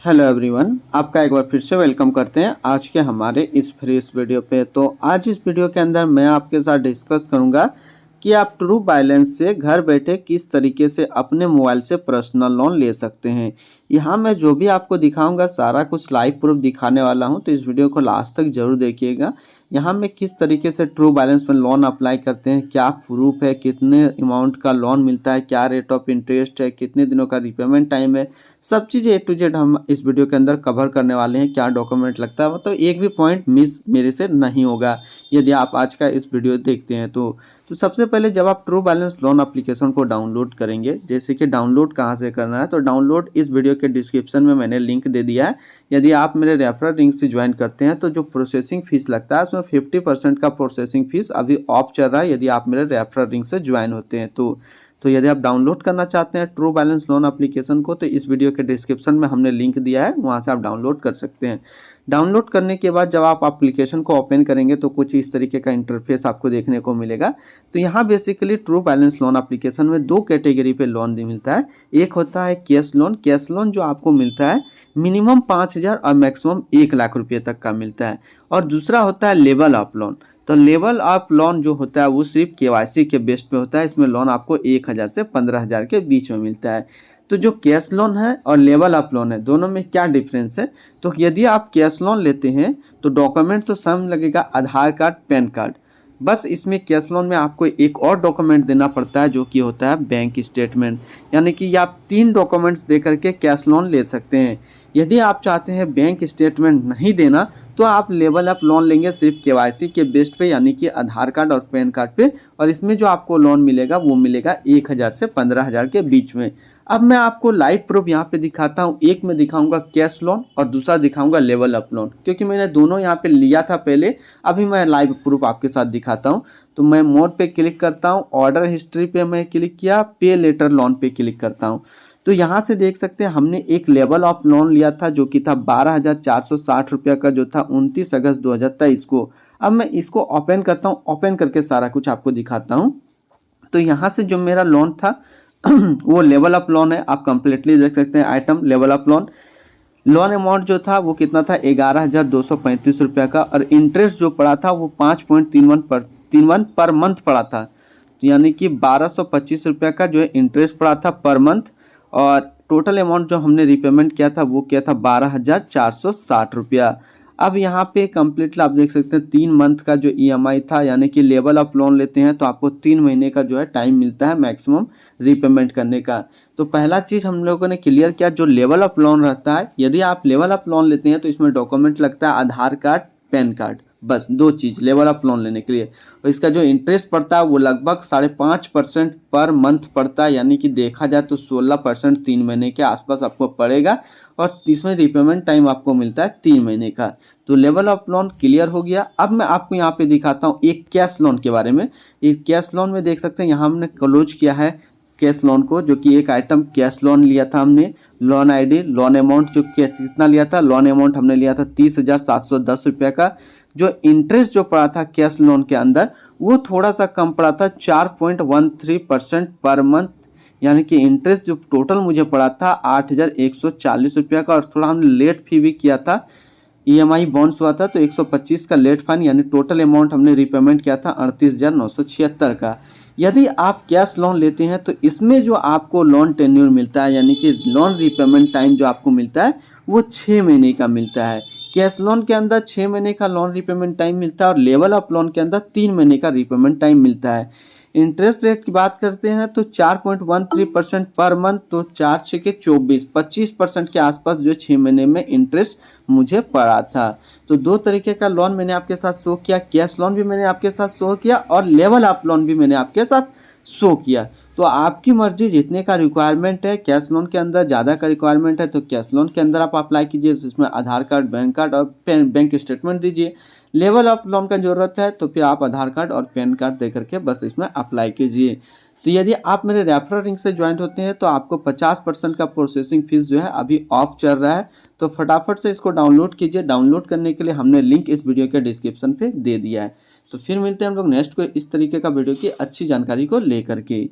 Hello everyone, आपका एक बार फिर से वेलकम करते हैं आज के हमारे इस फ्री वीडियो पे। तो आज इस वीडियो के अंदर मैं आपके साथ डिस्कस करूंगा कि आप ट्रू बैलेंस से घर बैठे किस तरीके से अपने मोबाइल से पर्सनल लोन ले सकते हैं। यहाँ मैं जो भी आपको दिखाऊंगा सारा कुछ लाइव प्रूफ दिखाने वाला हूँ, तो इस वीडियो को लास्ट तक जरूर देखिएगा। यहाँ मैं किस तरीके से ट्रू बैलेंस में लोन अप्लाई करते हैं, क्या प्रूफ है, कितने अमाउंट का लोन मिलता है, क्या रेट ऑफ इंटरेस्ट है, कितने दिनों का रिपेमेंट टाइम है, सब चीज़ें ए टू जेड हम इस वीडियो के अंदर कवर करने वाले हैं। क्या डॉक्यूमेंट लगता है, मतलब एक भी पॉइंट मिस मेरे से नहीं होगा यदि आप आज का इस वीडियो देखते हैं तो सबसे पहले जब आप ट्रू बैलेंस लोन एप्लीकेशन को डाउनलोड करेंगे, जैसे कि डाउनलोड कहाँ से करना है, तो डाउनलोड इस वीडियो के डिस्क्रिप्शन में मैंने लिंक दे दिया है। यदि आप मेरे रेफरल लिंक से ज्वाइन करते हैं तो जो प्रोसेसिंग फीस लगता है उसमें 50% का प्रोसेसिंग फीस अभी ऑफ चल रहा है यदि आप मेरे रेफरल लिंक से ज्वाइन होते हैं तो यदि आप डाउनलोड करना चाहते हैं ट्रू बैलेंस लोन एप्लीकेशन को, तो इस वीडियो के डिस्क्रिप्शन में हमने लिंक दिया है, वहां से आप डाउनलोड कर सकते हैं। डाउनलोड करने के बाद जब आप एप्लीकेशन को ओपन करेंगे तो कुछ इस तरीके का इंटरफेस आपको देखने को मिलेगा। तो यहाँ basically true balance loan application में दो कैटेगरी पे लोन मिलता है। एक होता है कैश लोन जो आपको मिलता है मिनिमम 5,000 और मैक्सिमम 1,00,000 रुपये तक का मिलता है। और दूसरा होता है लेवल अप लोन। तो लेवल अप लोन जो होता है वो सिर्फ केवाईसी के बेस पे होता है। इसमें लोन आपको 1,000 से 15,000 के बीच में मिलता है। तो जो कैश लोन है और लेवल अप लोन है, दोनों में क्या डिफरेंस है, तो यदि आप कैश लोन लेते हैं तो डॉक्यूमेंट तो सेम लगेगा, आधार कार्ड, पैन कार्ड। बस इसमें कैश लोन में आपको एक और डॉक्यूमेंट देना पड़ता है जो कि होता है बैंक स्टेटमेंट। यानी कि आप 3 डॉक्यूमेंट्स दे करके कैश लोन ले सकते हैं। यदि आप चाहते हैं बैंक स्टेटमेंट नहीं देना तो आप लेवल अप लोन लेंगे सिर्फ केवाईसी के बेस पे, यानी कि आधार कार्ड और पैन कार्ड पे। और इसमें जो आपको लोन मिलेगा वो मिलेगा 1,000 से 15,000 के बीच में। अब मैं आपको लाइव प्रूफ यहाँ पे दिखाता हूँ। एक में दिखाऊंगा कैश लोन और दूसरा दिखाऊंगा लेवल अप लोन, क्योंकि मैंने दोनों यहाँ पे लिया था पहले। अभी मैं लाइव प्रूफ आपके साथ दिखाता हूँ। तो मैं मोड पे क्लिक करता हूँ, ऑर्डर हिस्ट्री पे मैं क्लिक किया, पे लेटर लोन पे क्लिक करता हूँ। तो यहाँ से देख सकते हैं हमने एक लेवल ऑफ लोन लिया था जो कि था 12,460 रुपये का, जो था 29 अगस्त 2023 को। अब मैं इसको ओपन करता हूँ, ओपन करके सारा कुछ आपको दिखाता हूँ। तो यहाँ से जो मेरा लोन था वो लेवल अप लोन है। आप कंप्लीटली देख सकते हैं item level up loan. Loan amount जो था वो कितना था, 11,235 रुपये का। और इंटरेस्ट जो पड़ा था वो 5.31 पर मंथ पड़ा था। तो यानी कि 1,225 रुपये का जो है इंटरेस्ट पड़ा था पर मंथ। और टोटल अमाउंट जो हमने रिपेमेंट किया था वो क्या था, 12,460 रुपया। अब यहाँ पे कंप्लीटली आप देख सकते हैं 3 मंथ का जो ईएमआई था, यानी कि लेवल अप लोन लेते हैं तो आपको 3 महीने का जो है टाइम मिलता है मैक्सिमम रिपेमेंट करने का। तो पहला चीज़ हम लोगों ने क्लियर किया, जो लेवल अप लोन रहता है, यदि आप लेवल अप लोन लेते हैं तो इसमें डॉक्यूमेंट लगता है आधार कार्ड, पैन कार्ड, बस 2 चीज़ लेवल अप लोन लेने के लिए। और इसका जो इंटरेस्ट पड़ता है वो लगभग 5.5% पर मंथ पड़ता है, यानी कि देखा जाए तो 16% 3 महीने के आसपास आपको पड़ेगा। और इसमें रिपेमेंट टाइम आपको मिलता है 3 महीने का। तो लेवल ऑफ लोन क्लियर हो गया। अब मैं आपको यहाँ पे दिखाता हूँ एक कैश लोन के बारे में। एक कैश लोन में देख सकते हैं यहाँ हमने क्लोज किया है कैश लोन को, जो कि एक आइटम कैश लोन लिया था हमने। लोन आईडी, लोन अमाउंट जो कितना लिया था, लोन अमाउंट हमने लिया था 30,710 रुपये का। जो इंटरेस्ट जो पड़ा था कैश लोन के अंदर वो थोड़ा सा कम पड़ा था, 4.13% पर मंथ। यानी कि इंटरेस्ट जो टोटल मुझे पड़ा था 8,140 रुपये का। और थोड़ा हमने लेट फी भी किया था, ईएमआई बाउंस हुआ था तो 125 का लेट फाइन, यानी टोटल अमाउंट हमने रिपेमेंट किया था 38,976 का। यदि आप कैश लोन लेते हैं तो इसमें जो आपको लोन टेन्योर मिलता है, यानी कि लोन रिपेमेंट टाइम जो आपको मिलता है वो 6 महीने का मिलता है। कैश लोन के अंदर 6 महीने का लोन रिपेमेंट टाइम मिलता है और लेवल अप लोन के अंदर 3 महीने का रिपेमेंट टाइम मिलता है। इंटरेस्ट रेट की बात करते हैं तो 4.13% पर मंथ, तो 4 6 के 24, 25% के आसपास जो 6 महीने में इंटरेस्ट मुझे पड़ा था। तो 2 तरीके का लोन मैंने आपके साथ शो किया, कैश लोन भी मैंने आपके साथ शो किया और लेवल अप लोन भी मैंने आपके साथ शो किया। तो आपकी मर्जी, जितने का रिक्वायरमेंट है, कैश लोन के अंदर ज़्यादा का रिक्वायरमेंट है तो कैश लोन के अंदर आप अप्लाई कीजिए, जिसमें आधार कार्ड, पैन कार्ड और बैंक स्टेटमेंट दीजिए। लेवल अप लोन का ज़रूरत है तो फिर आप आधार कार्ड और पैन कार्ड दे करके बस इसमें अप्लाई कीजिए। तो यदि आप मेरे रेफरल लिंक से ज्वाइन होते हैं तो आपको 50% का प्रोसेसिंग फीस जो है अभी ऑफ चल रहा है। तो फटाफट से इसको डाउनलोड कीजिए। डाउनलोड करने के लिए हमने लिंक इस वीडियो के डिस्क्रिप्शन पे दे दिया है। तो फिर मिलते हैं हम लोग नेक्स्ट को इस तरीके का वीडियो की अच्छी जानकारी को लेकर के।